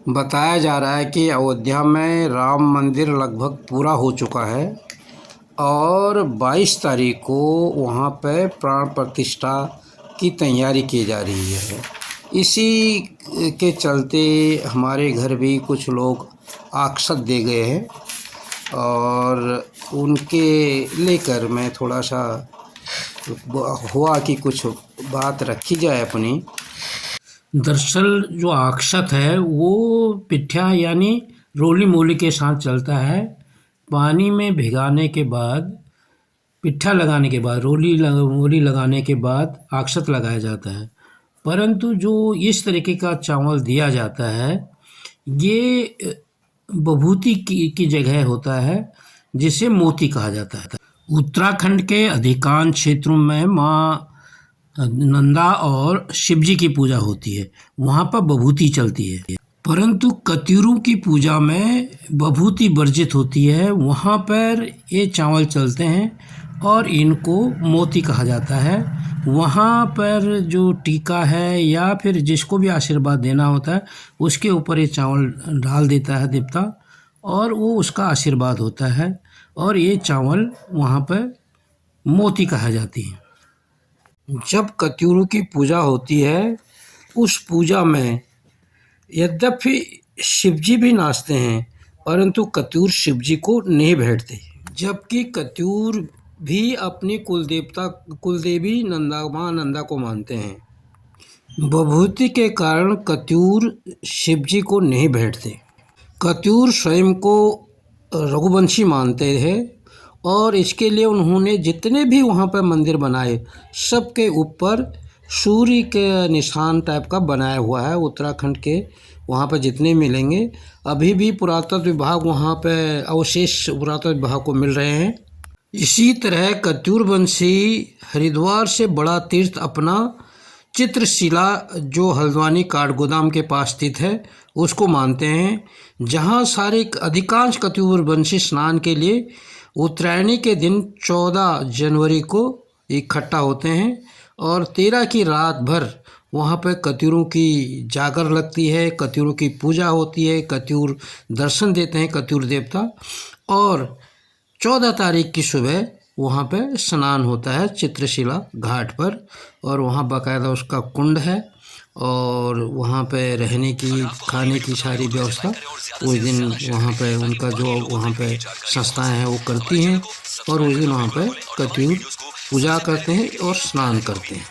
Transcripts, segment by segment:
बताया जा रहा है कि अयोध्या में राम मंदिर लगभग पूरा हो चुका है और 22 तारीख को वहाँ पे प्राण प्रतिष्ठा की तैयारी की जा रही है। इसी के चलते हमारे घर भी कुछ लोग आक्षत दे गए हैं और उनके लेकर मैं थोड़ा सा हुआ कि कुछ बात रखी जाए अपनी। दरअसल जो आक्षत है वो पिठ्या यानी रोली मोली के साथ चलता है। पानी में भिगाने के बाद, पिट्ठा लगाने के बाद, मोली लगाने के बाद आक्षत लगाया जाता है। परंतु जो इस तरीके का चावल दिया जाता है ये बभूति की जगह होता है, जिसे मोती कहा जाता है। उत्तराखंड के अधिकांश क्षेत्रों में माँ नंदा और शिव जी की पूजा होती है, वहाँ पर बभूति चलती है। परंतु कत्यूरों की पूजा में बभूति वर्जित होती है, वहाँ पर ये चावल चलते हैं और इनको मोती कहा जाता है। वहाँ पर जो टीका है या फिर जिसको भी आशीर्वाद देना होता है उसके ऊपर ये चावल डाल देता है देवता, और वो उसका आशीर्वाद होता है, और ये चावल वहाँ पर मोती कहा जाती है। जब कत्यूरों की पूजा होती है उस पूजा में यद्यपि शिवजी भी नाचते हैं परंतु कत्यूर शिवजी को नहीं भेंटते, जबकि कत्यूर भी अपनी कुलदेवी माँ नंदा को मानते हैं। बभूति के कारण कत्यूर शिवजी को नहीं भेंटते। कत्यूर स्वयं को रघुवंशी मानते हैं और इसके लिए उन्होंने जितने भी वहाँ पर मंदिर बनाए सबके ऊपर सूर्य के निशान टाइप का बनाया हुआ है। उत्तराखंड के वहाँ पर जितने मिलेंगे, अभी भी पुरातत्व विभाग वहाँ पे अवशेष पुरातत्व विभाग को मिल रहे हैं। इसी तरह कत्यूरवंशी हरिद्वार से बड़ा तीर्थ अपना चित्रशिला जो हल्द्वानी काठगोदाम के पास स्थित है उसको मानते हैं, जहाँ सारे अधिकांश कत्यूरवंशी स्नान के लिए उत्तरायणी के दिन 14 जनवरी को इकट्ठा होते हैं और 13 की रात भर वहाँ पर कत्यूरों की जागर लगती है, कत्यूरों की पूजा होती है, कत्यूर दर्शन देते हैं कत्यूर देवता, और 14 तारीख की सुबह वहाँ पे स्नान होता है चित्रशिला घाट पर, और वहाँ बाकायदा उसका कुंड है और वहाँ पे रहने की खाने की सारी व्यवस्था उस दिन वहाँ पे उनका जो वहाँ पे संस्थाएं हैं वो करती हैं, और उस दिन वहाँ पे कत्यूर पूजा करते हैं और स्नान करते हैं।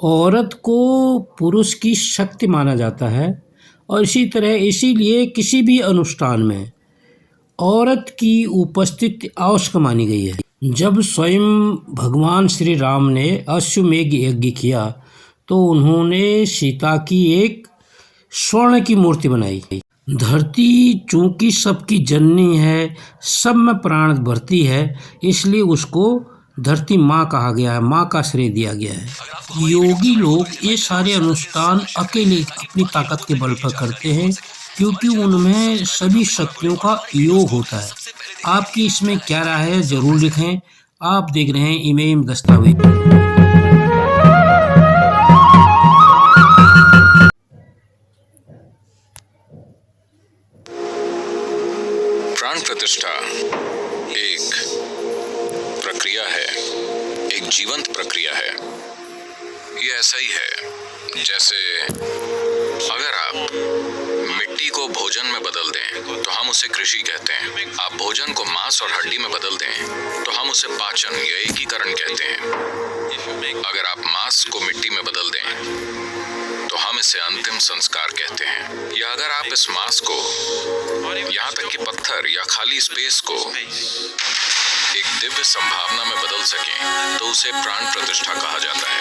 औरत को पुरुष की शक्ति माना जाता है और इसी तरह इसीलिए किसी भी अनुष्ठान में औरत की उपस्थिति आवश्यक मानी गई है। जब स्वयं भगवान श्री राम ने अश्वमेध यज्ञ किया तो उन्होंने सीता की एक स्वर्ण की मूर्ति बनाई। धरती चूंकि सबकी जननी है, सब में प्राण भरती है, इसलिए उसको धरती माँ कहा गया है, माँ का श्रेय दिया गया है। योगी लोग ये सारे अनुष्ठान अकेले अपनी ताकत के बल पर करते हैं क्योंकि उनमें सभी शक्तियों का योग होता है। आपकी इसमें क्या राय है जरूर लिखें। आप देख रहे हैं इमेम दस्तावेज। प्राण प्रतिष्ठा एक प्रक्रिया है, एक जीवंत प्रक्रिया है। ये ऐसा ही है जैसे अगर आप मिट्टी को भोजन में बदल दें तो हम उसे कृषि कहते हैं। आप भोजन को मांस और हड्डी में बदल दें तो हम उसे पाचन या एकीकरण कहते हैं। अगर आप मांस को मिट्टी में बदल दें तो हम इसे अंतिम संस्कार कहते हैं। या अगर आप इस मांस को, यहाँ तक कि पत्थर या खाली स्पेस को एक दिव्य संभावना में बदल सकें तो उसे प्राण प्रतिष्ठा कहा जाता है।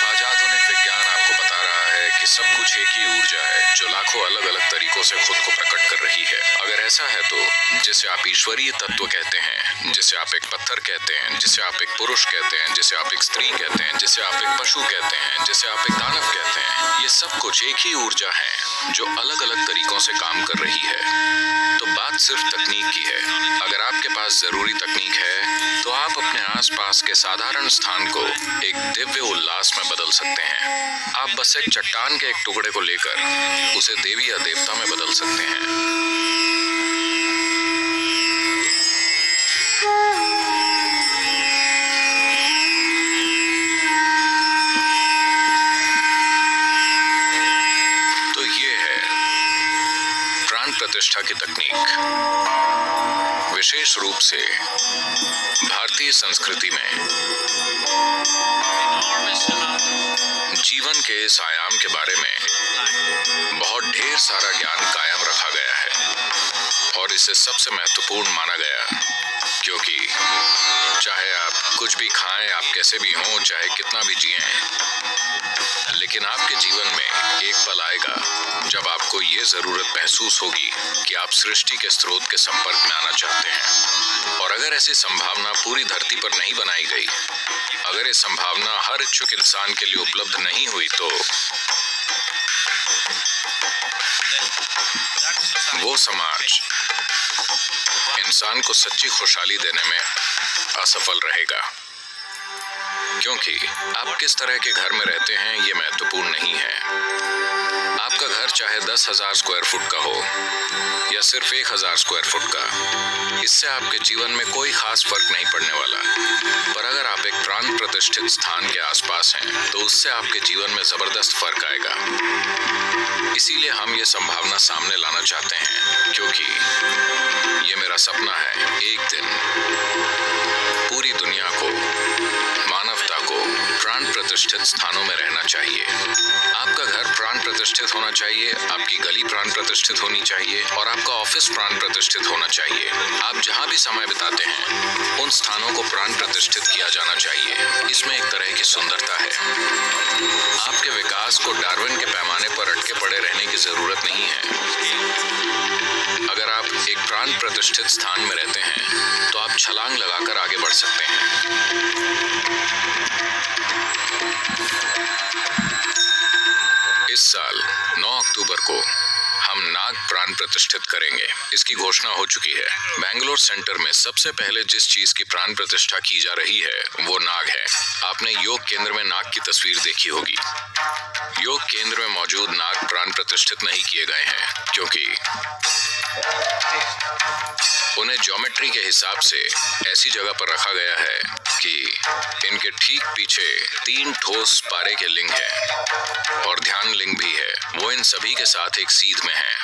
आजाद होने विज्ञान आपको बता रहा है कि कि सब कुछ एक ही ऊर्जा है जो लाखों अलग अलग तरीकों से खुद को प्रकट कर रही है। अगर ऐसा है तो जिसे आप ईश्वरीय तत्व कहते हैं, जिसे आप एक पत्थर कहते हैं, जिसे आप एक पुरुष कहते हैं, जिसे आप एक स्त्री कहते हैं, जिसे आप एक पशु कहते हैं, जिसे आप एक दानव कहते हैं, ये सब कुछ एक ही ऊर्जा है जो अलग अलग तरीकों से काम कर रही है। तो बात सिर्फ तकनीक की है। अगर आपके पास जरूरी तकनीक है तो आप अपने आसपास के साधारण स्थान को एक दिव्य उल्लास में बदल सकते हैं। आप बस एक चट्टान के एक टुकड़े को लेकर उसे देवी या देवता में बदल सकते हैं। तो ये है प्राण प्रतिष्ठा की तकनीक। विशेष रूप से भारतीय संस्कृति में जीवन के इस आयाम के बारे में बहुत ढेर सारा ज्ञान कायम रखा गया है और इसे सबसे महत्वपूर्ण माना गया, क्योंकि चाहे आप कुछ भी खाएं, आप कैसे भी हों, चाहे कितना भी जिएं, लेकिन आपके जीवन में एक पल आएगा जब आपको ये जरूरत महसूस होगी कि आप सृष्टि के स्रोत के संपर्क में आना चाहते हैं। और अगर ऐसी संभावना पूरी धरती पर नहीं बनाई गई, अगर ये संभावना हर इच्छुक इंसान के लिए उपलब्ध नहीं हुई, तो वो समाज इंसान को सच्ची खुशहाली देने में असफल रहेगा। क्योंकि आप किस तरह के घर में रहते हैं ये महत्वपूर्ण नहीं है। आपका घर चाहे 10,000 स्क्वायर फुट का हो या सिर्फ 1,000 स्क्वायर फुट का, इससे आपके जीवन में कोई खास फर्क नहीं पड़ने वाला। पर अगर आप एक प्राण प्रतिष्ठित स्थान के आसपास हैं तो उससे आपके जीवन में जबरदस्त फर्क आएगा। इसीलिए हम ये संभावना सामने लाना चाहते हैं, क्योंकि ये मेरा सपना है एक दिन पूरी दुनिया को, मानवता को प्राण प्रतिष्ठित स्थानों में रहना चाहिए। आपका घर प्राण प्रतिष्ठित होना चाहिए, आपकी गली प्राण प्रतिष्ठित होनी चाहिए और आपका ऑफिस प्राण प्रतिष्ठित होना चाहिए। आप जहां भी समय बिताते हैं उन स्थानों को प्राण प्रतिष्ठित किया जाना चाहिए। इसमें एक तरह की सुंदरता है। आपके विकास को डार्विन के पैमाने पर अटके पड़े रहने की जरूरत नहीं है। अगर आप एक प्राण प्रतिष्ठित स्थान में रहते हैं तो आप छलांग लगाकर आगे बढ़ सकते हैं। इस साल 9 अक्टूबर को हम नाग प्राण प्रतिष्ठित करेंगे। इसकी घोषणा हो चुकी है। बैंगलोर सेंटर में सबसे पहले जिस चीज की प्राण प्रतिष्ठा की जा रही है वो नाग है। आपने योग केंद्र में नाग की तस्वीर देखी होगी। योग केंद्र में मौजूद नाग प्राण प्रतिष्ठित नहीं किए गए हैं, क्योंकि उन्हें ज्योमेट्री के हिसाब से ऐसी जगह पर रखा गया है कि इनके ठीक पीछे 3 ठोस पारे के लिंग हैं और ध्यान लिंग भी है। वो इन सभी के साथ एक सीध में है,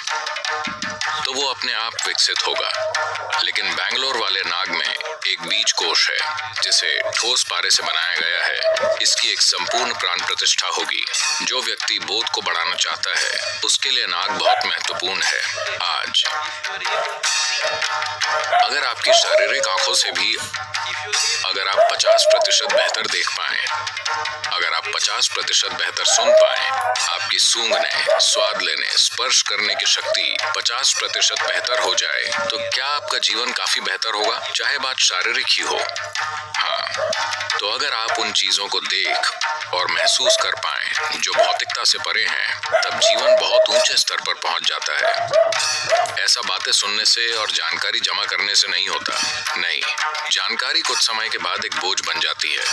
तो वो अपने आप विकसित होगा। लेकिन बैंगलोर वाले नाग में एक बीज कोश है जिसे ठोस पारे से बनाया गया है। इसकी एक संपूर्ण प्राण प्रतिष्ठा होगी। जो व्यक्ति बोध को बढ़ाना चाहता है उसके लिए नाग बहुत महत्वपूर्ण है। आज अगर आपकी शारीरिक आंखों से भी अगर आप 50% बेहतर देख पाएं, अगर आप 50% बेहतर सुन पाएं, आपकी सूंघने, स्वाद लेने, स्पर्श करने की शक्ति 50% बेहतर हो जाए, तो क्या आपका जीवन काफी बेहतर होगा, चाहे बात शारीरिक ही हो। हाँ, तो अगर आप उन चीजों को देख और महसूस कर पाएं जो भौतिकता से परे हैं, तब जीवन बहुत ऊंचे स्तर पर पहुंच जाता है। ऐसा बातें सुनने से और जानकारी जमा करने से नहीं होता। नहीं, जानकारी कुछ समय के बाद एक बोझ बन जाती है,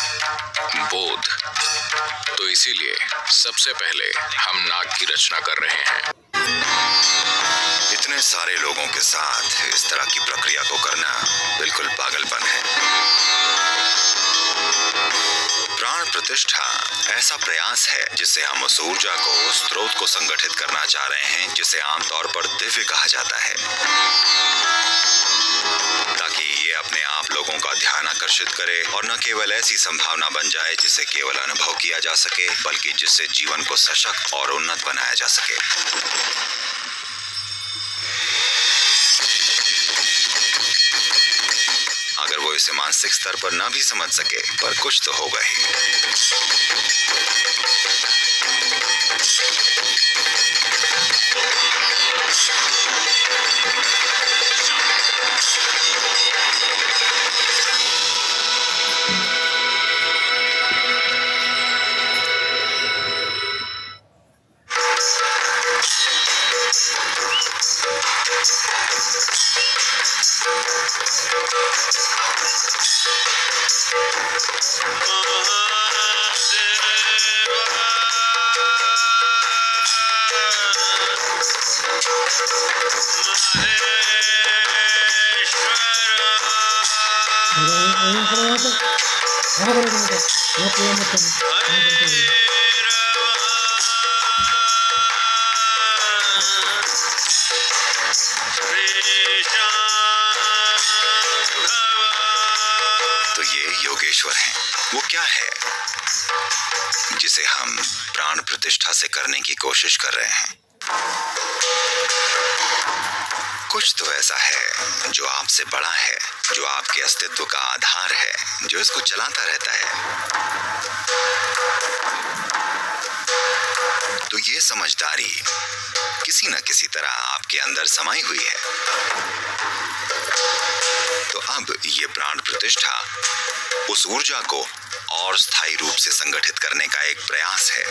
बोध। तो इसीलिए सबसे पहले हम नाग की रचना कर रहे हैं। इतने सारे लोगों के साथ इस तरह की प्रक्रिया को करना बिल्कुल पागलपन है। प्राण प्रतिष्ठा ऐसा प्रयास है जिससे हम उस ऊर्जा को, उस स्रोत को संगठित करना चाह रहे हैं जिसे आमतौर पर दिव्य कहा जाता है, ताकि ये अपने आप लोगों का ध्यान आकर्षित करे और न केवल ऐसी संभावना बन जाए जिसे केवल अनुभव किया जा सके, बल्कि जिससे जीवन को सशक्त और उन्नत बनाया जा सके। अगर वो इसे मानसिक स्तर पर ना भी समझ सके, पर कुछ तो होगा ही। तो ये योगेश्वर हैं। वो क्या है जिसे हम प्राण प्रतिष्ठा से करने की कोशिश कर रहे हैं? कुछ तो ऐसा है जो आपसे बड़ा है, जो आपके अस्तित्व का आधार है, जो इसको चलाता रहता है। तो ये समझदारी किसी न किसी तरह आपके अंदर समाई हुई है। तो अब ये प्राण प्रतिष्ठा उस ऊर्जा को और स्थायी रूप से संगठित करने का एक प्रयास है।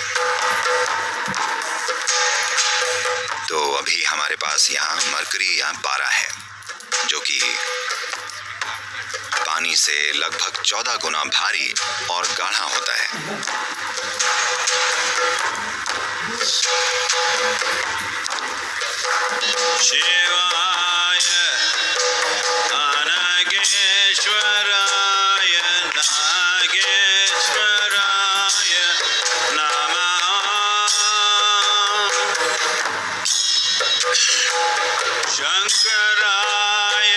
तो अभी हमारे पास यहाँ मरकरी या पारा है, जो कि पानी से लगभग 14 गुना भारी और गाढ़ा होता है। शिवाय अनगेश्वराय नागेश्वराय नमः। शंकराय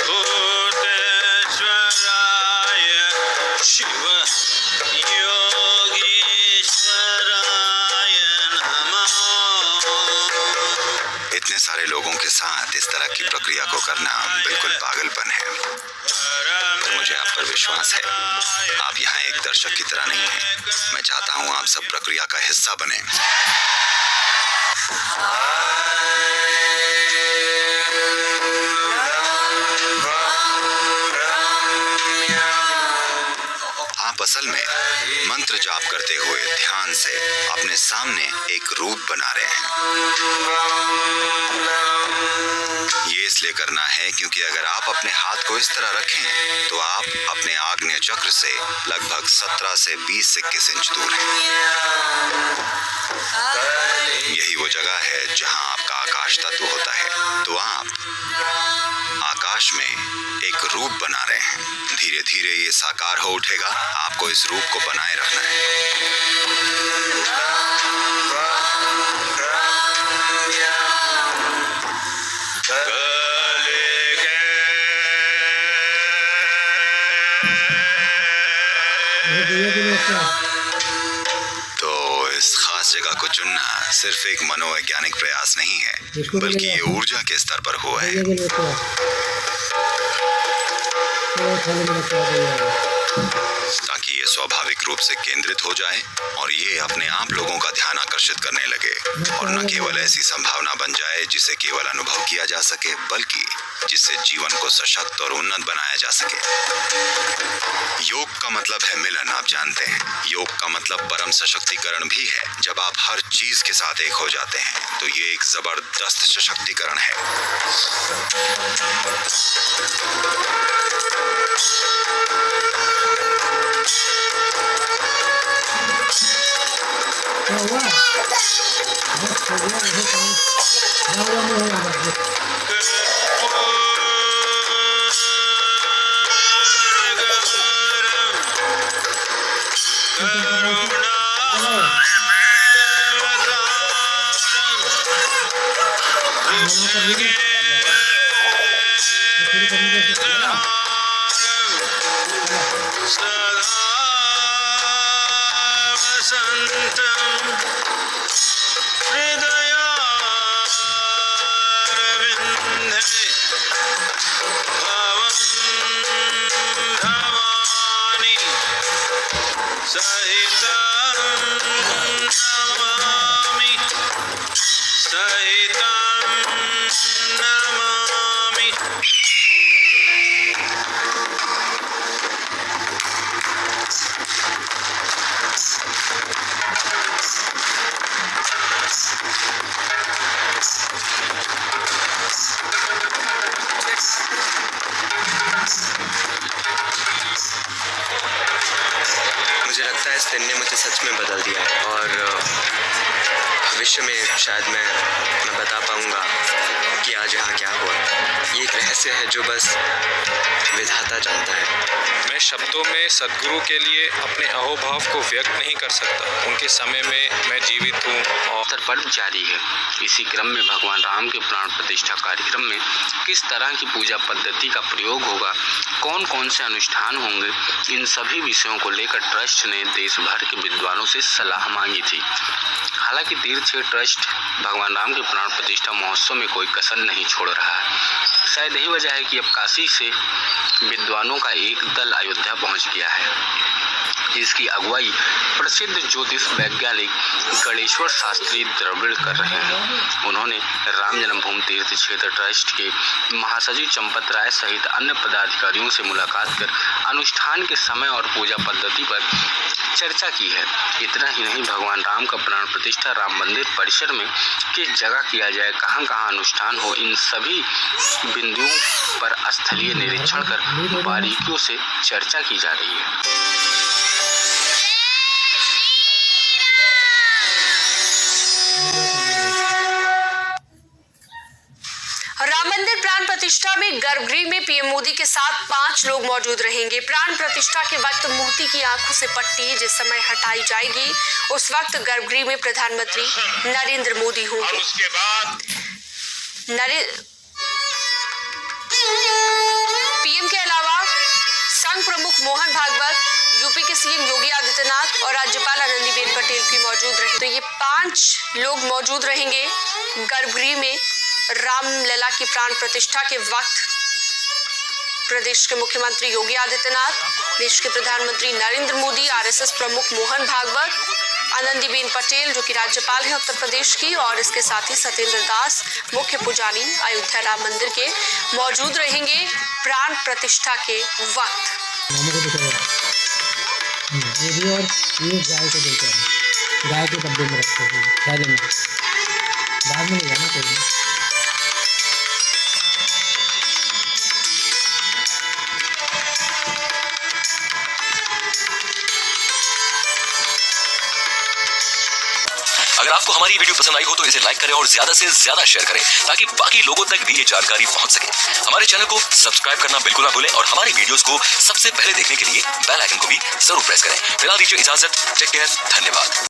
भूतेश्वराय शिव योगीश्वराय नमः। इतने सारे लोगों के साथ इस तरह की प्रक्रिया को करना बिल्कुल पागलपन है। तो मुझे आप पर विश्वास है। आप यहाँ एक दर्शक की तरह नहीं हैं। मैं चाहता हूँ आप सब प्रक्रिया का हिस्सा बने। आप असल में मंत्र जाप करते हुए ध्यान से अपने सामने एक रूप बना रहे हैं। ये इसलिए करना है क्योंकि अगर आप अपने हाथ को इस तरह रखें तो आप अपने आग्नेय चक्र से लगभग 17 से 20 इंच दूर हैं। यही वो जगह है जहां आपका आकाश तत्व होता है। तो आप आकाश में एक रूप बना रहे हैं। धीरे धीरे ये साकार हो उठेगा। आपको इस रूप को बनाए रखना है। तो इस खास जगह को चुनना सिर्फ एक मनोवैज्ञानिक प्रयास नहीं है, बल्कि ये ऊर्जा के स्तर पर हुआ है। ताकि ये स्वाभाविक रूप से केंद्रित हो जाए और ये अपने आप लोगों का ध्यान आकर्षित करने लगे, और न केवल ऐसी संभावना बन जाए जिसे केवल अनुभव किया जा सके, बल्कि जिससे जीवन को सशक्त और उन्नत बनाया जा सके। योग का मतलब है मिलन, आप जानते हैं। योग का मतलब परम सशक्तिकरण भी है। जब आप हर चीज के साथ एक हो जाते हैं तो ये एक जबरदस्त सशक्तिकरण है। भविष्य में शायद मैं बता पाऊँगा कि आज यहाँ क्या हुआ। ये एक रहस्य है जो बस विधाता जानता है। मैं शब्दों में सदगुरु के लिए अपने अहोभाव को व्यक्त नहीं कर सकता। उनके समय में मैं जीवित हूँ और पर्व जारी है। इसी क्रम में भगवान राम के प्राण प्रतिष्ठा कार्यक्रम में किस तरह की पूजा पद्धति का प्रयोग होगा, कौन कौन से अनुष्ठान होंगे, इन सभी विषयों को लेकर ट्रस्ट ने देश भर के विद्वानों से सलाह मांगी थी। हालांकि तीर्थ ट्रस्ट भगवान राम के प्राण प्रतिष्ठा महोत्सव में कोई कसर नहीं छोड़ रहा है। शायद यही वजह है कि अब काशी से विद्वानों का एक दल अयोध्या पहुंच गया है, जिसकी अगुवाई प्रसिद्ध ज्योतिष वैज्ञानिक गणेश्वर शास्त्री द्रविड़ कर रहे हैं। उन्होंने राम जन्मभूमि तीर्थ क्षेत्र ट्रस्ट के महासचिव चंपत राय सहित अन्य पदाधिकारियों से मुलाकात कर अनुष्ठान के समय और पूजा पद्धति पर चर्चा की है। इतना ही नहीं, भगवान राम का प्राण प्रतिष्ठा राम मंदिर परिसर में किस जगह किया जाए, कहां कहां अनुष्ठान हो, इन सभी बिंदुओं पर स्थलीय निरीक्षण कर बारीकियों से चर्चा की जा रही है। राम मंदिर प्राण प्रतिष्ठा में गर्भगृह में पीएम मोदी के साथ 5 लोग मौजूद रहेंगे। प्राण प्रतिष्ठा के वक्त मूर्ति की आंखों से पट्टी जिस समय हटाई जाएगी, उस वक्त गर्भगृह में प्रधानमंत्री नरेंद्र मोदी होंगे। उसके बाद पीएम के अलावा संघ प्रमुख मोहन भागवत, यूपी के सीएम योगी आदित्यनाथ और राज्यपाल आनंदीबेन पटेल भी मौजूद रहे। तो ये 5 लोग मौजूद रहेंगे गर्भगृह में रामलला की प्राण प्रतिष्ठा के वक्त। प्रदेश के मुख्यमंत्री योगी आदित्यनाथ, देश के प्रधानमंत्री नरेंद्र मोदी, आरएसएस प्रमुख मोहन भागवत, आनंदीबेन पटेल जो कि राज्यपाल हैं उत्तर प्रदेश की, और इसके साथ ही सत्येंद्र दास, मुख्य पुजारी अयोध्या राम मंदिर के मौजूद रहेंगे प्राण प्रतिष्ठा के वक्त। ये भी और ये गाय को देते हैं, गाय के डब्बे में रखते हैं, थैले में, बाद में ले जाना कोई नहीं। अगर आपको हमारी वीडियो पसंद आई हो तो इसे लाइक करें और ज्यादा से ज्यादा शेयर करें ताकि बाकी लोगों तक भी ये जानकारी पहुंच सके। हमारे चैनल को सब्सक्राइब करना बिल्कुल ना भूलें और हमारी वीडियोस को सबसे पहले देखने के लिए बेल आइकन को भी जरूर प्रेस करें। फिलहाल दीजिए इजाजत, टेक केयर, धन्यवाद।